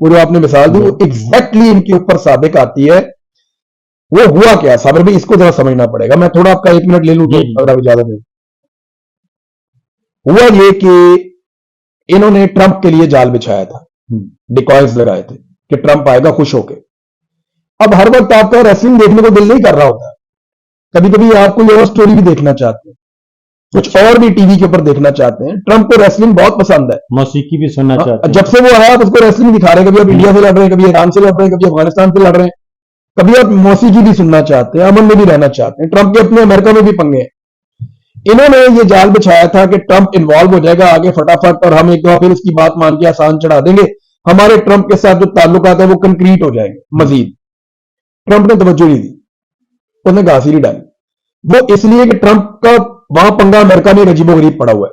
وہ جو آپ نے مثال دی وہ ایگزیکٹلی ان کے اوپر صادق آتی ہے. وہ ہوا کیا صابر بھائی, اس کو ذرا سمجھنا پڑے گا. میں تھوڑا آپ کا 1 منٹ لے لوں تو اگر آپ اجازت دیں. ہوا یہ کہ انہوں نے ٹرمپ کے لیے جال بچھایا تھا, ڈیکوائز لگائے تھے کہ ٹرمپ آئے گا خوش ہو کے. اب ہر وقت آپ کا ریسلنگ دیکھنے کو دل نہیں کر رہا ہوتا, کبھی کبھی آپ کوئی اور سٹوری بھی دیکھنا چاہتے ہیں, کچھ اور بھی ٹی وی کے اوپر دیکھنا چاہتے ہیں. ٹرمپ کو ریسلنگ بہت پسند ہے, موسیقی بھی سننا چاہتے ہیں. جب سے وہ آیا آپ اس کو ریسلنگ دکھا رہے ہیں, کبھی آپ انڈیا سے لڑ رہے ہیں, کبھی ایران سے لڑ رہے ہیں, کبھی افغانستان سے لڑ رہے ہیں, کبھی آپ موسیقی بھی سننا چاہتے ہیں, امن میں بھی رہنا چاہتے ہیں. ٹرمپ کے اپنے امریکہ میں بھی پنگے ہیں. انہوں نے یہ جال بچھایا تھا کہ ٹرمپ انوالو ہو جائے گا آگے فٹافٹ, اور ہم ایک دفعہ پھر اس کی بات مان کے آسان چڑھا دیں گے, ہمارے ٹرمپ کے ساتھ جو تعلقات ہیں وہ کنکریٹ ہو جائیں گے. مزید ٹرمپ نے توجہ نہیں دی, انہوں نے گھاس ہی نہیں ڈالی. وہ اس لیے کہ ٹرمپ کا وہاں پنگا امریکہ میں عجیب و غریب پڑا ہوا ہے.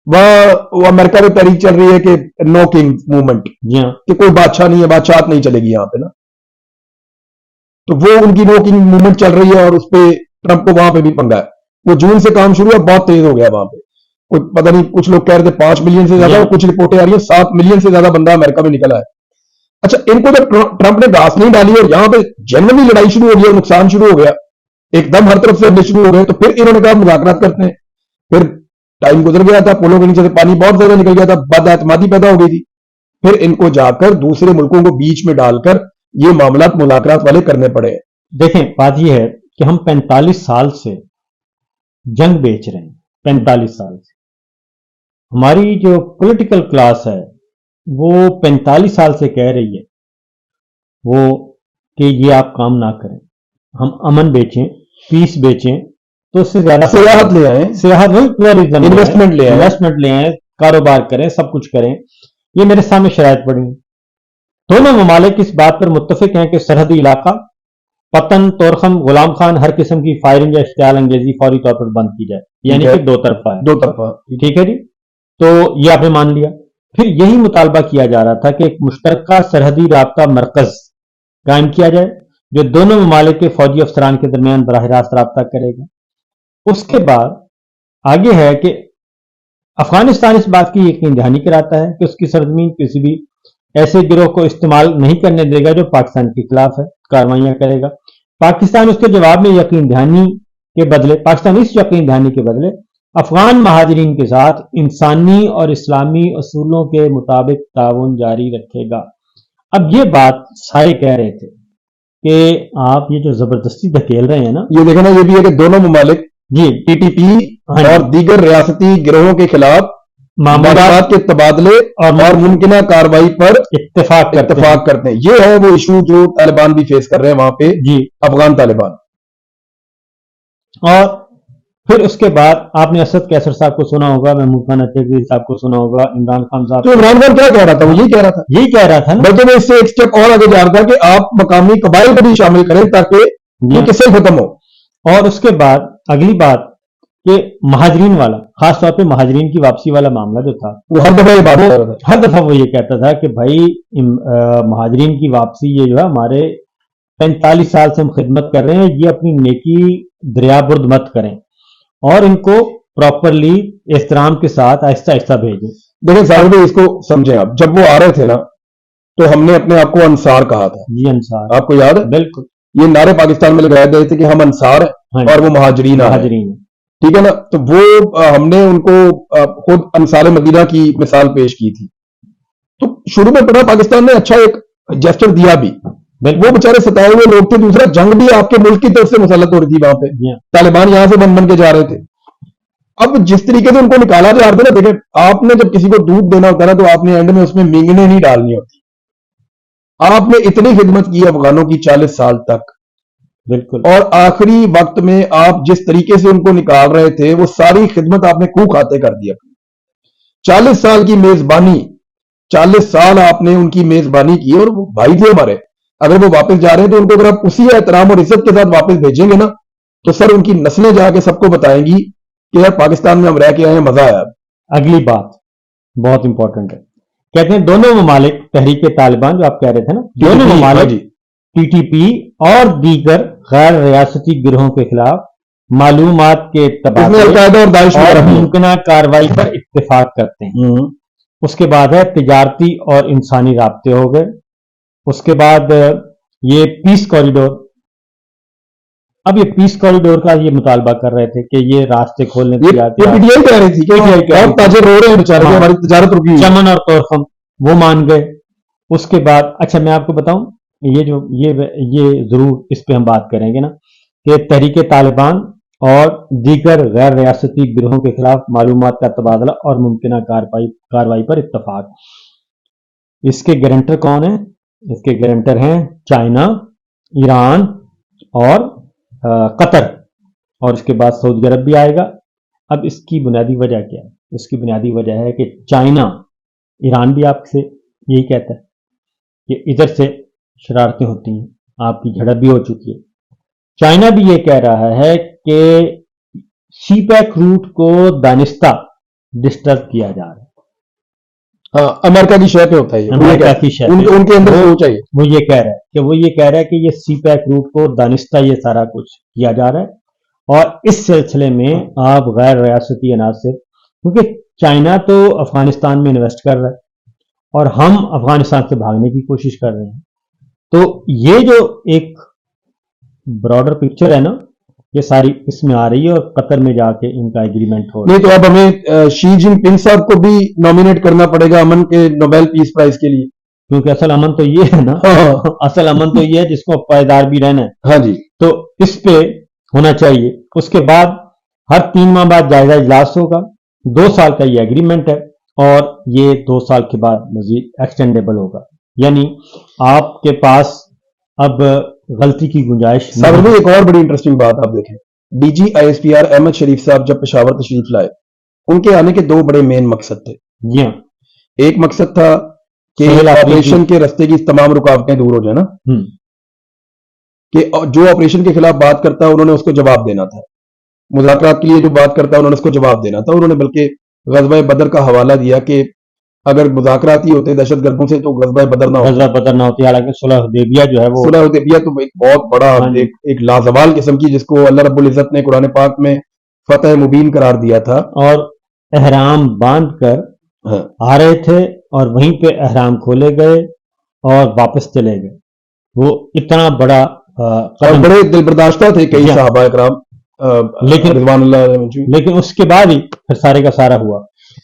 وہ امریکہ میں تحریک چل رہی ہے کہ نو کنگ موومنٹ, کہ کوئی بادشاہ نہیں ہے, بادشاہت نہیں چلے گی یہاں پہ نا. تو وہ ان کی نو کنگ موومنٹ چل رہی ہے, اور اس پہ ٹرمپ کو وہاں پہ بھی پنگا ہے. وہ جون سے کام شروع ہے, بہت تیز ہو گیا وہاں پہ. کوئی پتہ نہیں, کچھ لوگ کہہ رہے تھے 5 ملین سے زیادہ, اور کچھ رپورٹیں آ رہی ہیں 7 ملین سے زیادہ بندہ امریکہ میں نکلا ہے. اچھا, ان کو جب ٹرمپ نے گھاس نہیں ڈالی اور یہاں پہ جنرلی لڑائی شروع ہو گئی اور نقصان شروع ہو گیا, ایک دم ہر طرف سے شروع ہو گئے, تو پھر انہوں نے کہا مذاکرات کرتے ہیں. پھر ٹائم گزر گیا تھا, پولوں کے نیچے سے پانی بہت زیادہ نکل گیا تھا, بد اعتمادی پیدا ہو گئی تھی. پھر ان کو جا کر دوسرے ملکوں کو بیچ میں ڈال کر یہ معاملات مذاکرات والے کرنے پڑے. دیکھیں, بات یہ ہے کہ ہم 45 سال سے جنگ بیچ رہے ہیں. 45 سال سے ہماری جو پولیٹیکل کلاس ہے وہ 45 سال سے کہہ رہی ہے وہ کہ یہ آپ کام نہ کریں, ہم امن بیچیں, پیس بیچیں, تو اس سے زیادہ سیاحت لے آئیں, سیاحت انویسٹمنٹ لے آئیں, کاروبار کریں, سب کچھ کریں. یہ میرے سامنے شرائط پڑی ہیں. دونوں ممالک اس بات پر متفق ہیں کہ سرحدی علاقہ پتن, تورخم, غلام خان, ہر قسم کی فائرنگ یا اشتعال انگیزی فوری طور پر بند کی جائے, یعنی کہ دو طرفہ ہے. دو طرفہ, ٹھیک ہے جی. تو یہ آپ نے مان لیا. پھر یہی مطالبہ کیا جا رہا تھا کہ ایک مشترکہ سرحدی رابطہ مرکز قائم کیا جائے جو دونوں ممالک کے فوجی افسران کے درمیان براہ راست رابطہ کرے گا. اس کے بعد آگے ہے کہ افغانستان اس بات کی یقین دہانی کراتا ہے کہ اس کی سرزمین کسی بھی ایسے گروہ کو استعمال نہیں کرنے دے گا جو پاکستان کے خلاف ہے کارروائیاں کرے گا. پاکستان اس کے جواب میں یقین دہانی کے بدلے پاکستان اس یقین دہانی کے بدلے افغان مہاجرین کے ساتھ انسانی اور اسلامی اصولوں کے مطابق تعاون جاری رکھے گا. اب یہ بات سارے کہہ رہے تھے کہ آپ یہ جو زبردستی دھکیل رہے ہیں نا, یہ دیکھنا یہ بھی ہے کہ دونوں ممالک جی ٹی ٹی پی اور دیگر ریاستی گروہوں کے خلاف معاملات کے تبادلے اور ممکنہ کارروائی پر اتفاق کرتے ہیں. یہ ہے وہ ایشو جو طالبان بھی فیس کر رہے ہیں وہاں پہ, جی افغان طالبان. اور پھر اس کے بعد آپ نے اسد کیسر صاحب کو سنا ہوگا, محمود خان اطیری صاحب کو سنا ہوگا, عمران خان صاحب. تو عمران خان کیا کہہ رہا تھا, وہ یہی کہہ رہا تھا بلکہ میں اس سے ایک سٹیپ اور آگے جا رہا تھا کہ آپ مقامی قبائل کو بھی شامل کریں تاکہ یہ قصے ختم ہو. اور اس کے بعد اگلی بات کہ مہاجرین والا, خاص طور پہ مہاجرین کی واپسی والا معاملہ جو تھا, وہ ہر دفعہ وہ یہ کہتا تھا کہ بھائی مہاجرین کی واپسی یہ جو ہے ہمارے 45 سال سے ہم خدمت کر رہے ہیں, یہ اپنی نیکی دریا برد مت کریں اور ان کو پراپرلی احترام کے ساتھ آہستہ آہستہ بھیجیں. دیکھیں صاحب اس کو سمجھیں آپ, جب وہ آ رہے تھے نا تو ہم نے اپنے آپ کو انصار کہا تھا. جی انصار, آپ کو یاد ہے؟ بالکل. یہ نعرے پاکستان میں لگائے گئے تھے کہ ہم انصار ہیں اور وہ مہاجرین ہیں, ٹھیک ہے نا. تو وہ ہم نے ان کو خود انصار مدینہ کی مثال پیش کی تھی. تو شروع میں پتا پاکستان نے اچھا ایک جیسچر دیا بھی, وہ بیچارے ستائے ہوئے لوگ تھے. دوسرا جنگ بھی آپ کے ملک کی طرف سے مسلط ہو رہی تھی وہاں پہ, طالبان یہاں سے بن کے جا رہے تھے. اب جس طریقے سے ان کو نکالا جا رہا تھا نا, دیکھیں آپ نے جب کسی کو دودھ دینا ہوتا ہے نا تو آپ نے اینڈ میں اس میں مینگنے نہیں ڈالنی ہوتی. آپ نے اتنی خدمت کی افغانوں کی 40 سال تک, بالکل, اور آخری وقت میں آپ جس طریقے سے ان کو نکال رہے تھے وہ ساری خدمت آپ نے کوہ کھاتے کر دی. 40 سال کی میزبانی, 40 سال آپ نے ان کی میزبانی کی, اور وہ بھائی تھے ہمارے. اگر وہ واپس جا رہے ہیں تو ان کو اگر آپ اسی احترام اور عزت کے ساتھ واپس بھیجیں گے نا تو سر ان کی نسلیں جا کے سب کو بتائیں گی کہ یار پاکستان میں ہم رہ کے آئے ہیں, مزہ آیا. اگلی بات بہت امپورٹنٹ ہے, کہتے ہیں دونوں ممالک تحریک طالبان جو آپ کہہ رہے تھے نا, دونوں ممالک ٹی ٹی پی اور دیگر غیر ریاستی گروہوں کے خلاف معلومات کے تبادلے اور ممکنہ کارروائی پر اتفاق کرتے ہیں. اس کے بعد ہے تجارتی اور انسانی رابطے ہو گئے. اس کے بعد یہ پیس کوریڈور. اب یہ پیس کوریڈور کا یہ مطالبہ کر رہے تھے کہ یہ راستے کھولنے یہ پی ٹی آئی کہہ رہی تھی کہ بہت تاجر رو رہے ہیں بیچارے کہ ہماری تجارت رکی ہے. چمن اور طورخم وہ مان گئے. اس کے بعد اچھا میں آپ کو بتاؤں یہ ضرور اس پہ ہم بات کریں گے نا کہ تحریک طالبان اور دیگر غیر ریاستی گروہوں کے خلاف معلومات کا تبادلہ اور ممکنہ کارروائی پر اتفاق. اس کے گارنٹر کون ہیں؟ اس کے گارنٹر ہیں چائنا، ایران اور قطر، اور اس کے بعد سعودی عرب بھی آئے گا. اب اس کی بنیادی وجہ کیا ہے؟ اس کی بنیادی وجہ ہے کہ چائنا، ایران بھی آپ سے یہی کہتا ہے کہ ادھر سے شرارتیں ہوتی ہیں، آپ کی جھڑپ بھی ہو چکی ہے. چائنا بھی یہ کہہ رہا ہے کہ سی پیک روٹ کو دانستہ ڈسٹرب کیا جا رہا ہے. ہاں امریکہ کی شے پہ ہوتا ہے امریکہ کی شے پہ. ان کے اندر سوچ ہے وہ یہ کہہ رہا ہے کہ یہ سی پیک روٹ کو دانستہ یہ سارا کچھ کیا جا رہا ہے. اور اس سلسلے میں آپ غیر ریاستی عناصر، کیونکہ چائنا تو افغانستان میں انویسٹ کر رہا ہے اور ہم افغانستان سے بھاگنے کی کوشش کر رہے ہیں، تو یہ جو ایک براڈر پکچر ہے نا یہ ساری اس میں آ رہی ہے، اور قطر میں جا کے ان کا ایگریمنٹ ہو رہا ہے. نہیں تو اب ہمیں شی جن پنگ صاحب کو بھی نامینیٹ کرنا پڑے گا امن کے نوبیل پیس پرائز کے لیے، کیونکہ اصل امن تو یہ ہے نا، اصل امن تو یہ ہے جس کو پائیدار بھی رہنا ہے. ہاں جی، تو اس پہ ہونا چاہیے. اس کے بعد ہر 3 ماہ بعد جائزہ اجلاس ہوگا. 2 سال کا یہ ایگریمنٹ ہے اور یہ 2 سال کے بعد مزید ایکسٹینڈیبل ہوگا. یعنی آپ کے پاس اب غلطی کی گنجائش صاحب میں ایک اور بڑی انٹرسٹنگ بات آپ دیکھیں، D G I S P R Ahmed Sharif صاحب جب پشاور تشریف لائے، ان کے آنے کے 2 بڑے مین مقصد تھے. جی ہاں. ایک مقصد تھا کہ آپریشن کے رستے کی تمام رکاوٹیں دور ہو جائیں نا، کہ جو آپریشن کے خلاف بات کرتا ہے انہوں نے اس کو جواب دینا تھا، مذاکرات کے لیے جو بات کرتا ہے انہوں نے اس کو جواب دینا تھا. انہوں نے بلکہ غزوہ بدر کا حوالہ دیا کہ اگر مذاکرات ہی ہوتے دہشت گردوں سے تو غزوہ بدر نہ ہوتی. حالانکہ صلح حدیبیہ جو ہے وہ صلح حدیبیہ تو ایک بہت بڑا ایک لازوال قسم کی، جس کو اللہ رب العزت نے قرآن پاک میں فتح مبین قرار دیا تھا. اور احرام باندھ کر آ رہے تھے اور وہیں پہ احرام کھولے گئے اور واپس چلے گئے. وہ اتنا بڑا اور بڑے دل برداشتہ تھے کئی صحابہ کرام، لیکن اس کے بعد ہی پھر سارے کا سارا ہوا.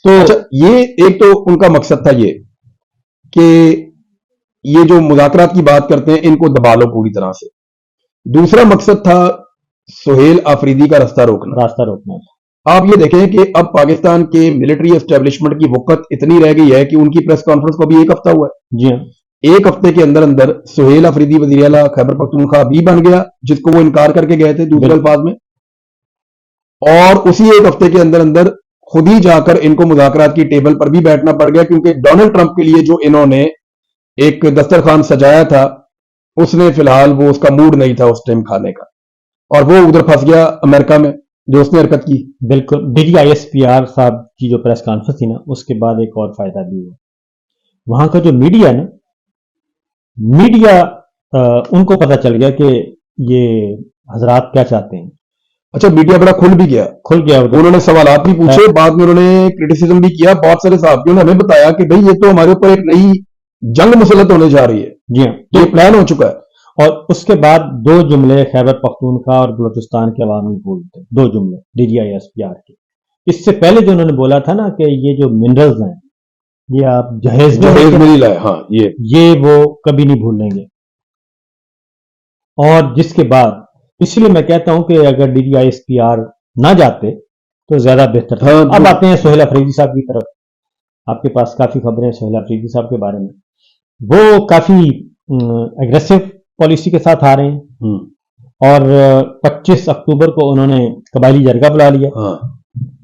تو یہ ایک تو ان کا مقصد تھا یہ کہ یہ جو مذاکرات کی بات کرتے ہیں ان کو دبا لو پوری طرح سے. دوسرا مقصد تھا سہیل آفریدی کا راستہ روکنا. آپ یہ دیکھیں کہ اب پاکستان کے ملٹری اسٹیبلشمنٹ کی وقت اتنی رہ گئی ہے کہ ان کی پریس کانفرنس کو بھی 1 ہفتہ ہوا ہے. جی ہاں. 1 ہفتے کے اندر اندر سہیل آفریدی وزیر اعلیٰ خیبر پختونخوا بھی بن گیا، جس کو وہ انکار کر کے گئے تھے دوسرے الفاظ میں. اور اسی 1 ہفتے کے اندر اندر خود ہی جا کر ان کو مذاکرات کی ٹیبل پر بھی بیٹھنا پڑ گیا، کیونکہ ڈونلڈ ٹرمپ کے لیے جو انہوں نے ایک دسترخوان سجایا تھا اس نے فی الحال وہ اس کا موڈ نہیں تھا اس ٹائم کھانے کا، اور وہ ادھر پھنس گیا امریکہ میں جو اس نے حرکت کی. بالکل. D G I S P R صاحب کی جو پریس کانفرنس تھی نا اس کے بعد ایک اور فائدہ بھی ہوا. وہاں کا جو میڈیا ہے نا، میڈیا ان کو پتہ چل گیا کہ یہ حضرات کیا چاہتے ہیں. اچھا میڈیا بڑا کھل گیا. انہوں نے سوالات بھی پوچھے، بعد میں انہوں نے کرٹیسزم بھی کیا. بہت سارے صحافیوں نے ہمیں بتایا کہ بھئی یہ تو ہمارے اوپر ایک نئی جنگ مسلط ہونے جا رہی ہے. جی ہاں. یہ پلان ہو چکا ہے. اور اس کے بعد 2 جملے خیبر پختونخوا اور بلوچستان کے عوام میں بولتے ہیں، 2 جملے D G I S P R کے. اس سے پہلے جو انہوں نے بولا تھا نا کہ یہ جو منرلز ہیں یہ آپ جہیز نہیں لائے، ہاں یہ وہ کبھی نہیں بھولیں گے. اور جس کے بعد اس لیے میں کہتا ہوں کہ اگر D G I S P R نہ جاتے تو زیادہ بہتر تھا. اب آتے ہیں سہیل آفریدی صاحب کی طرف. آپ کے پاس کافی خبریں سہیل آفریدی صاحب کے بارے میں. وہ کافی اگریسو پالیسی کے ساتھ آ رہے ہیں اور 25 اکتوبر کو انہوں نے قبائلی جرگہ بلا لیا.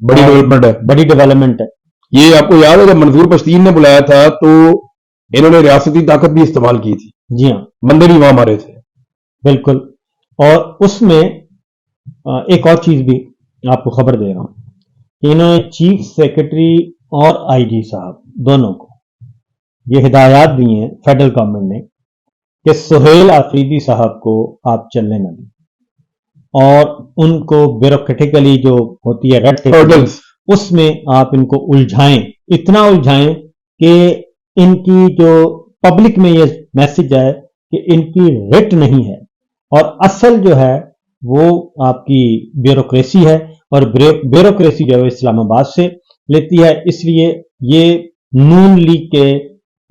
بڑی ڈیولپمنٹ ہے. یہ آپ کو یاد ہے جب منظور پشتین نے بلایا تھا تو انہوں نے ریاستی طاقت بھی استعمال کی تھی. جی ہاں. بندے بھی وہاں مارے تھے. بالکل. اور اس میں ایک اور چیز بھی آپ کو خبر دے رہا ہوں کہ انہوں نے چیف سیکرٹری اور آئی جی صاحب دونوں کو یہ ہدایات دی ہیں فیڈرل گورنمنٹ نے کہ سہیل آفریدی صاحب کو آپ چلنے نہ دیں اور ان کو بیوروکریٹیکلی جو ہوتی ہے ریڈ ٹیپ اس میں آپ ان کو الجھائیں، اتنا الجھائیں کہ ان کی جو پبلک میں یہ میسج ہے کہ ان کی ریٹ نہیں ہے، اور اصل جو ہے وہ آپ کی بیوروکریسی ہے، اور بیوروکریسی جو ہے اسلام آباد سے لیتی ہے. اس لیے یہ نون لیگ کے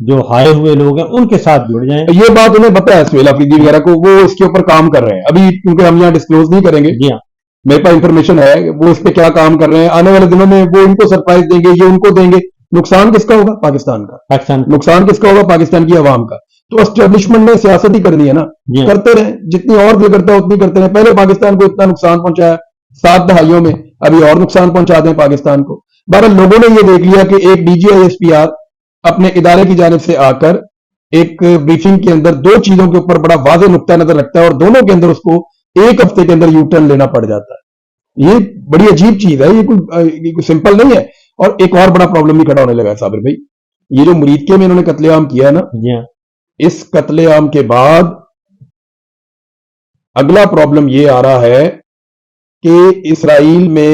جو ہارے ہوئے لوگ ہیں ان کے ساتھ جڑ جائیں. یہ بات انہیں پتا ہے سہیل آفریدی وغیرہ کو، وہ اس کے اوپر کام کر رہے ہیں ابھی، کیونکہ ہم یہاں ڈسکلوز نہیں کریں گے. جی ہاں، میرے پاس انفارمیشن ہے کہ وہ اس پہ کیا کام کر رہے ہیں. آنے والے دنوں میں وہ ان کو سرپرائز دیں گے، یہ ان کو دیں گے. نقصان کس کا ہوگا؟ پاکستان کا. پاکستان نقصان کس کا ہوگا؟ پاکستان کی عوام کا. تو اسٹیبلشمنٹ نے سیاست ہی کرنی ہے نا، جی ہاں. کرتے رہیں، جتنی اور دل کرتا ہے اتنی کرتے رہیں. پہلے پاکستان کو اتنا نقصان پہنچایا 7 دہائیوں میں، ابھی اور نقصان پہنچا دیں پاکستان کو. بہرحال لوگوں نے یہ دیکھ لیا کہ ایک D G I S P R اپنے ادارے کی جانب سے آ کر ایک بریفنگ کے اندر 2 چیزوں کے اوپر بڑا واضح نقطہ نظر رکھتا ہے، اور دونوں کے اندر اس کو 1 ہفتے کے اندر یو ٹرن لینا پڑ جاتا ہے. یہ بڑی عجیب چیز ہے، یہ کوئی سمپل نہیں ہے. اور ایک اور بڑا پرابلم بھی کھڑا ہونے لگا ہے صابر بھائی. یہ جو مرید کے میں انہوں نے قتل عام کیا ہے نا، جی ہاں، اس قتل عام کے بعد اگلا پرابلم یہ آ رہا ہے کہ اسرائیل میں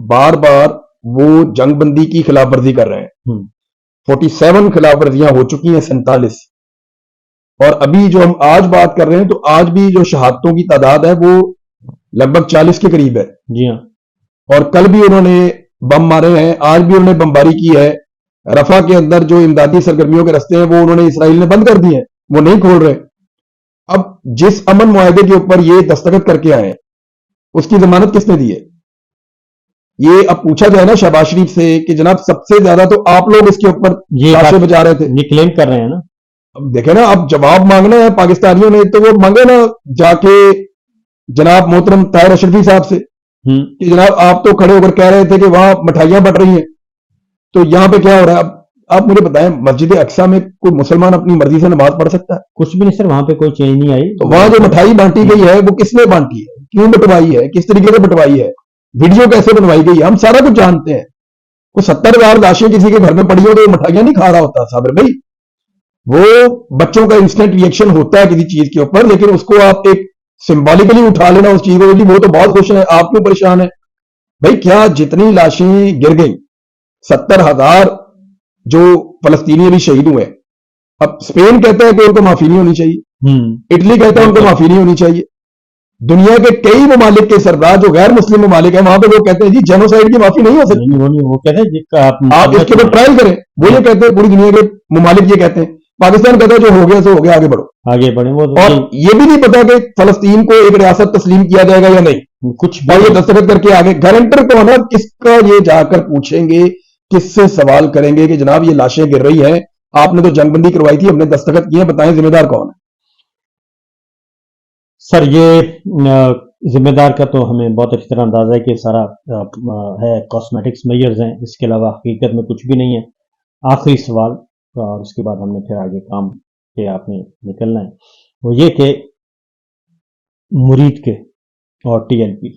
بار بار وہ جنگ بندی کی خلاف ورزی کر رہے ہیں. 47 خلاف ورزیاں ہو چکی ہیں، 47. اور ابھی جو ہم آج بات کر رہے ہیں تو آج بھی جو شہادتوں کی تعداد ہے وہ لگ بھگ 40 کے قریب ہے. جی ہاں. اور کل بھی انہوں نے بم مارے ہیں، آج بھی انہوں نے بمباری کی ہے. رفح کے اندر جو امدادی سرگرمیوں کے رستے ہیں وہ انہوں نے اسرائیل نے بند کر دیے ہیں، وہ نہیں کھول رہے. اب جس امن معاہدے کے اوپر یہ دستخط کر کے آئے ہیں اس کی ضمانت کس نے دی ہے؟ یہ اب پوچھا جائے نا شہباز شریف سے کہ جناب سب سے زیادہ تو آپ لوگ اس کے اوپر لاشیں بچا رہے تھے، یہ کلیم کر رہے ہیں نا. اب دیکھیں نا، اب جواب مانگنا ہے پاکستانیوں نے تو وہ مانگے نا جا کے جناب محترم طاہر اشرفی صاحب سے کہ جناب آپ تو کھڑے ہو کر کہہ رہے تھے کہ وہاں مٹھائیاں بٹ رہی ہیں، تو یہاں پہ کیا ہو رہا ہے؟ اب آپ مجھے بتائیں، مسجد اقصیٰ میں کوئی مسلمان اپنی مرضی سے نماز پڑھ سکتا ہے؟ کچھ بھی نہیں سر، وہاں پہ کوئی چینج نہیں آئی. تو وہاں جو مٹھائی بانٹی گئی ہے وہ کس نے بانٹی ہے، کیوں بٹوائی ہے، کس طریقے سے بٹوائی ہے، ویڈیو کیسے بنوائی گئی ہے، ہم سارا کچھ جانتے ہیں. کوئی 70,000 لاشیں کسی کے گھر میں پڑی ہو تو وہ مٹھائیاں نہیں کھا رہا ہوتا صابر بھائی. وہ بچوں کا انسٹنٹ ریئیکشن ہوتا ہے کسی چیز کے اوپر، لیکن اس کو آپ ایک سمبولکلی اٹھا لینا اس چیز کو، وہ تو بہت خوش ہیں، آپ کیوں پریشان ہیں بھائی؟ کیا جتنی لاشیں گر گئیں، 70,000 جو فلسطینی بھی شہید ہوئے، اب اسپین کہتا ہے کہ ان کو معافی نہیں ہونی چاہیے، اٹلی کہتا ہے ان کو معافی نہیں ہونی چاہیے. دنیا کے کئی ممالک کے سربراہ جو غیر مسلم ممالک ہیں وہاں پہ وہ کہتے ہیں جی جینوسائیڈ کی معافی نہیں ہو سکتی. وہ کہتے ہیں آپ اس کے اوپر ٹرائل کریں، وہ یہ کہتے ہیں، پوری دنیا کے ممالک یہ کہتے ہیں. پاکستان کہتا ہے جو ہو گیا سو ہو گیا، آگے بڑھو. آگے بڑھیں. اور یہ بھی نہیں پتا کہ فلسطین کو ایک ریاست تسلیم کیا جائے گا یا نہیں، کچھ یہ دستخط کر کے آگے گارنٹر کو ہے کس کا، یہ جا کر پوچھیں گے، کس سے سوال کریں گے کہ جناب یہ لاشیں گر رہی ہیں، آپ نے تو جنگ بندی کروائی تھی، ہم نے دستخط کیے، بتائیں ذمہ دار کون ہے؟ سر یہ ذمہ دار کا تو ہمیں بہت اچھی طرح اندازہ ہے کہ سارا ہے کاسمیٹکس میئرز ہیں، اس کے علاوہ حقیقت میں کچھ بھی نہیں ہے. آخری سوال اور اس کے بعد ہم نے پھر آگے کام کے آپ نے نکلنا ہے، وہ یہ کہ مرید کے اور ٹی ایل پی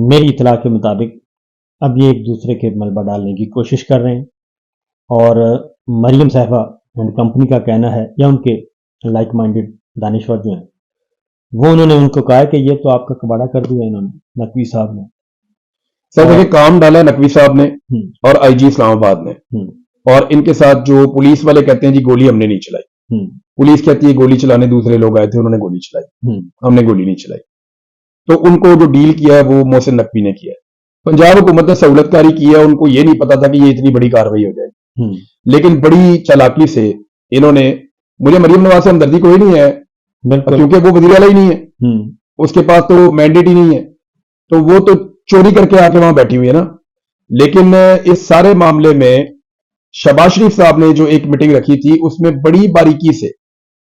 میری اطلاع کے مطابق اب یہ ایک دوسرے کے ملبہ ڈالنے کی کوشش کر رہے ہیں. اور مریم صاحبہ اینڈ کمپنی کا کہنا ہے، یا ان کے لائک مائنڈڈ دانشور جو ہیں وہ انہوں نے ان کو کہا کہ یہ تو آپ کا کباڑا کر دیا انہوں نے، نقوی صاحب نے. سر دیکھیں کام ڈالا ہے نقوی صاحب نے اور آئی جی اسلام آباد نے، اور ان کے ساتھ جو پولیس والے کہتے ہیں جی گولی ہم نے نہیں چلائی، پولیس کہتی ہے گولی چلانے دوسرے لوگ آئے تھے انہوں نے گولی چلائی، ہم نے گولی نہیں چلائی. تو ان کو جو ڈیل کیا ہے وہ محسن نقوی نے کیا ہے. پنجاب حکومت نے سہولت کاری کی ہے، ان کو یہ نہیں پتا تھا کہ یہ اتنی بڑی کاروائی ہو جائے گی، لیکن بڑی چالاکی سے انہوں نے، مجھے مریم نواز سے ہمدردی کوئی نہیں ہے کیونکہ وہ وزیر اعلیٰ ہی نہیں ہے، اس کے پاس تو مینڈیٹ ہی نہیں ہے، تو وہ تو چوری کر کے آ کے وہاں بیٹھی ہوئی ہے نا. لیکن اس سارے معاملے میں شہباز شریف صاحب نے جو ایک میٹنگ رکھی تھی اس میں بڑی باریکی سے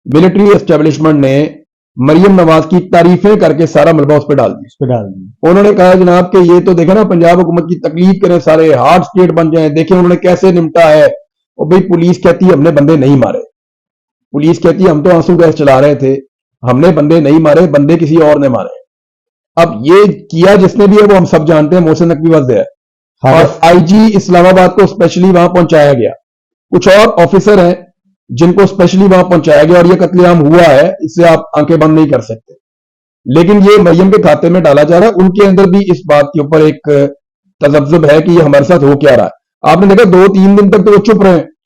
ملٹری اسٹیبلشمنٹ نے مریم نواز کی تعریفیں کر کے سارا ملبہ اس پہ ڈال دیا. انہوں نے کہا جناب کہ یہ تو دیکھیں نا پنجاب حکومت کی تکلیف کریں، سارے ہارڈ اسٹیٹ بن جائیں، دیکھیں انہوں نے کیسے نمٹا ہے. اور بھائی پولیس کہتی ہے ہم نے بندے نہیں مارے، پولیس کہتی ہے ہم تو آنسو گیس چلا رہے تھے، ہم نے بندے نہیں مارے، بندے کسی اور نے مارے. اب یہ کیا جس نے بھی ہے وہ ہم سب جانتے ہیں، محسن نقوی وزد ہے. اور آئی جی اسلام آباد کو اسپیشلی وہاں پہنچایا گیا، کچھ اور آفیسر ہیں جن کو اسپیشلی وہاں پہنچایا گیا، اور یہ قتل عام ہوا ہے، اس سے آپ آنکھیں بند نہیں کر سکتے. لیکن یہ مریم کے کھاتے میں ڈالا جا رہا ہے. ان کے اندر بھی اس بات کے اوپر ایک تذبذب ہے کہ یہ ہمارے ساتھ ہو کیا رہا ہے. آپ نے دیکھا 2-3 دن تک تو وہ چپ رہے ہیں،